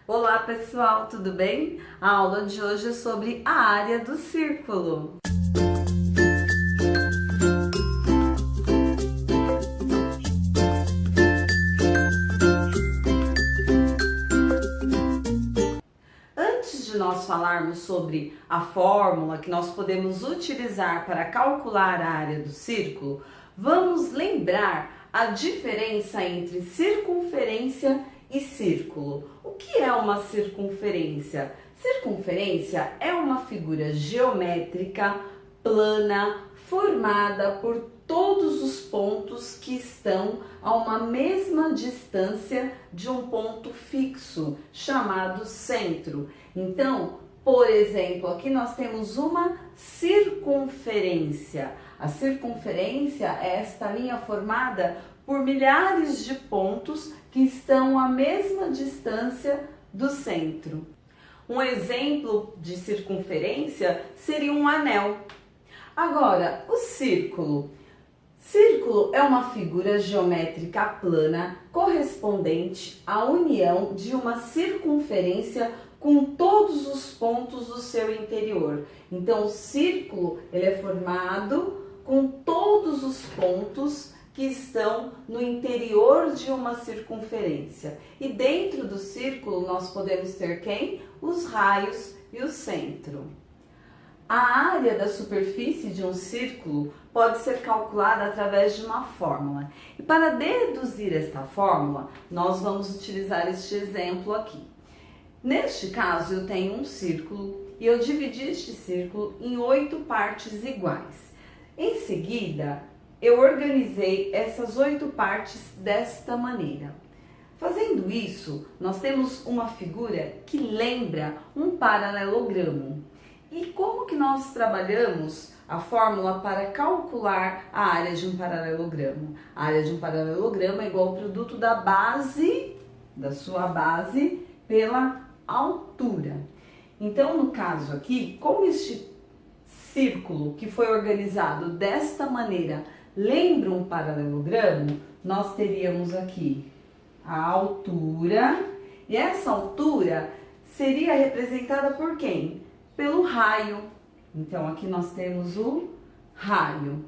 Olá pessoal, tudo bem? A aula de hoje é sobre a área do círculo. Antes de nós falarmos sobre a fórmula que nós podemos utilizar para calcular a área do círculo, vamos lembrar a diferença entre circunferência e círculo. O que é uma circunferência? Circunferência é uma figura geométrica plana formada por todos os pontos que estão a uma mesma distância de um ponto fixo, chamado centro. Então, por exemplo, aqui nós temos uma circunferência. A circunferência é esta linha formada por milhares de pontos que estão à mesma distância do centro. Um exemplo de circunferência seria um anel. Agora, o círculo. Círculo é uma figura geométrica plana correspondente à união de uma circunferência com todos os pontos do seu interior. Então, o círculo ele é formado com todos os pontos que estão no interior de uma circunferência. E dentro do círculo nós podemos ter quem? Os raios e o centro. A área da superfície de um círculo pode ser calculada através de uma fórmula. E para deduzir esta fórmula, nós vamos utilizar este exemplo aqui. Neste caso, eu tenho um círculo e eu dividi este círculo em 8 partes iguais. Em seguida, eu organizei essas 8 partes desta maneira. Fazendo isso, nós temos uma figura que lembra um paralelogramo. E como que nós trabalhamos a fórmula para calcular a área de um paralelogramo? A área de um paralelogramo é igual ao produto da base, da sua base, pela altura. Então, no caso aqui, como este círculo que foi organizado desta maneira lembra um paralelogramo, nós teríamos aqui a altura, e essa altura seria representada por quem? Pelo raio. Então, aqui nós temos o raio.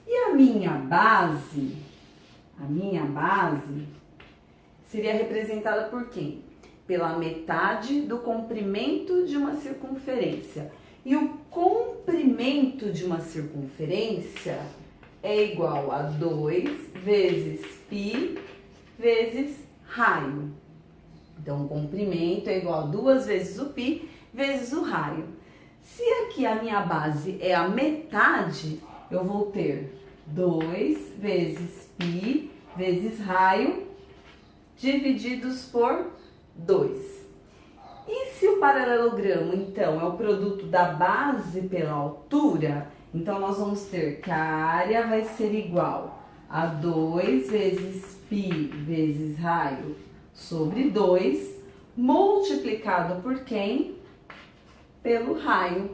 E a minha base seria representada por quem? Pela metade do comprimento de uma circunferência. E o comprimento de uma circunferência é igual a 2 vezes π vezes raio. Então, o comprimento é igual a 2 vezes o π vezes o raio. Se aqui a minha base é a metade, eu vou ter 2 vezes π vezes raio divididos por 2. E se o paralelogramo, então, é o produto da base pela altura, então nós vamos ter que a área vai ser igual a 2 vezes π vezes raio sobre 2, multiplicado por quem? Pelo raio,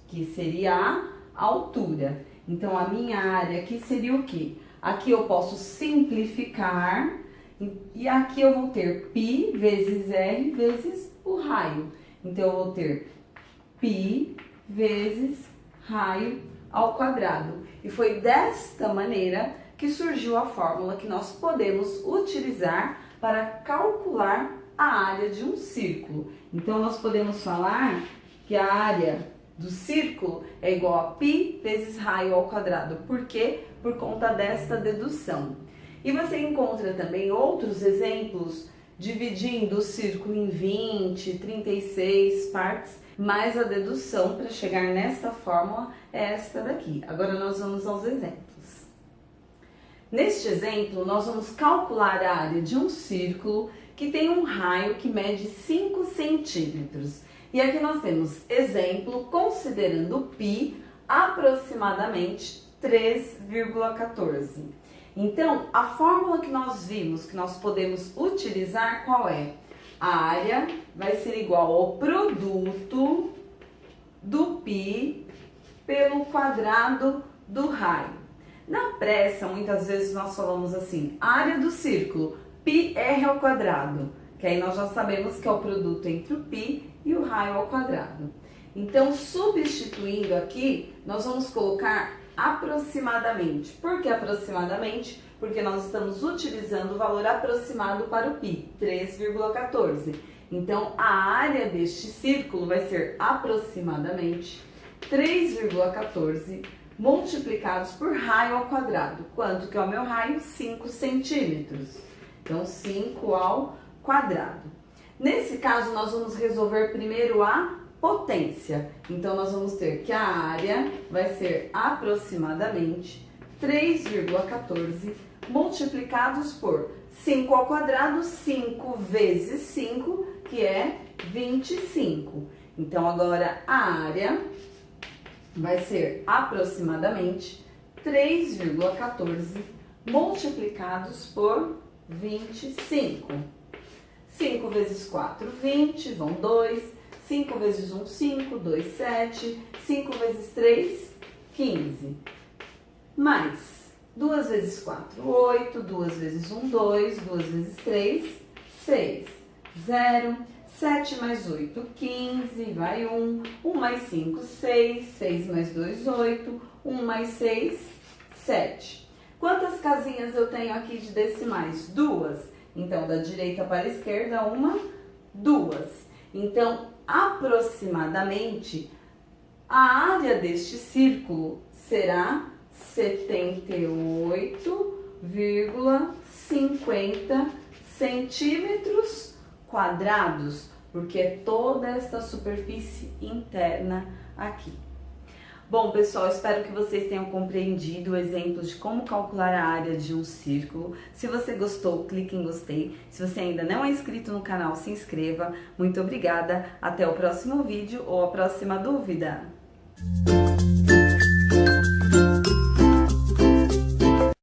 que seria a altura. Então, a minha área aqui seria o quê? Aqui eu posso simplificar e aqui eu vou ter π vezes r vezes o raio. Então, eu vou ter π vezes raio ao quadrado. E foi desta maneira que surgiu a fórmula que nós podemos utilizar para calcular a área de um círculo. Então, nós podemos falar que a área do círculo é igual a π vezes raio ao quadrado. Por quê? Por conta desta dedução. E você encontra também outros exemplos dividindo o círculo em 20, 36 partes, mas a dedução para chegar nesta fórmula é esta daqui. Agora nós vamos aos exemplos. Neste exemplo, nós vamos calcular a área de um círculo que tem um raio que mede 5 centímetros. E aqui nós temos exemplo considerando π aproximadamente 3,14. Então, a fórmula que nós vimos que nós podemos utilizar qual é? A área vai ser igual ao produto do π pelo quadrado do raio. Na pressa, muitas vezes nós falamos assim, área do círculo, πr ao quadrado. que aí nós já sabemos que é o produto entre o π e o raio ao quadrado. Então, substituindo aqui, nós vamos colocar aproximadamente. Por que aproximadamente? Porque nós estamos utilizando o valor aproximado para o π, 3,14. Então, a área deste círculo vai ser aproximadamente 3,14 multiplicados por raio ao quadrado. Quanto que é o meu raio? 5 centímetros. Então, 5 ao quadrado. Nesse caso, nós vamos resolver primeiro a potência. Então, nós vamos ter que a área vai ser aproximadamente 3,14 multiplicados por 5 ao quadrado, 5 vezes 5, que é 25. Então, agora a área vai ser aproximadamente 3,14 multiplicados por 25. 5 vezes 4, 20, vão 2. 5 vezes 1, 5, 2, 7. 5 vezes 3, 15. Mais 2 vezes 4, 8. 2 vezes 1, 2. 2 vezes 3, 6. 0. 7 mais 8, 15. Vai 1. 1 mais 5, 6. 6 mais 2, 8. 1 mais 6, 7. Quantas casinhas eu tenho aqui de decimais? 2. Então, da direita para a esquerda, 1, 2. Então, aproximadamente, a área deste círculo será 78,50 centímetros quadrados, porque é toda esta superfície interna aqui. Bom, pessoal, espero que vocês tenham compreendido o exemplo de como calcular a área de um círculo. Se você gostou, clique em gostei. Se você ainda não é inscrito no canal, se inscreva. Muito obrigada. Até o próximo vídeo ou a próxima dúvida.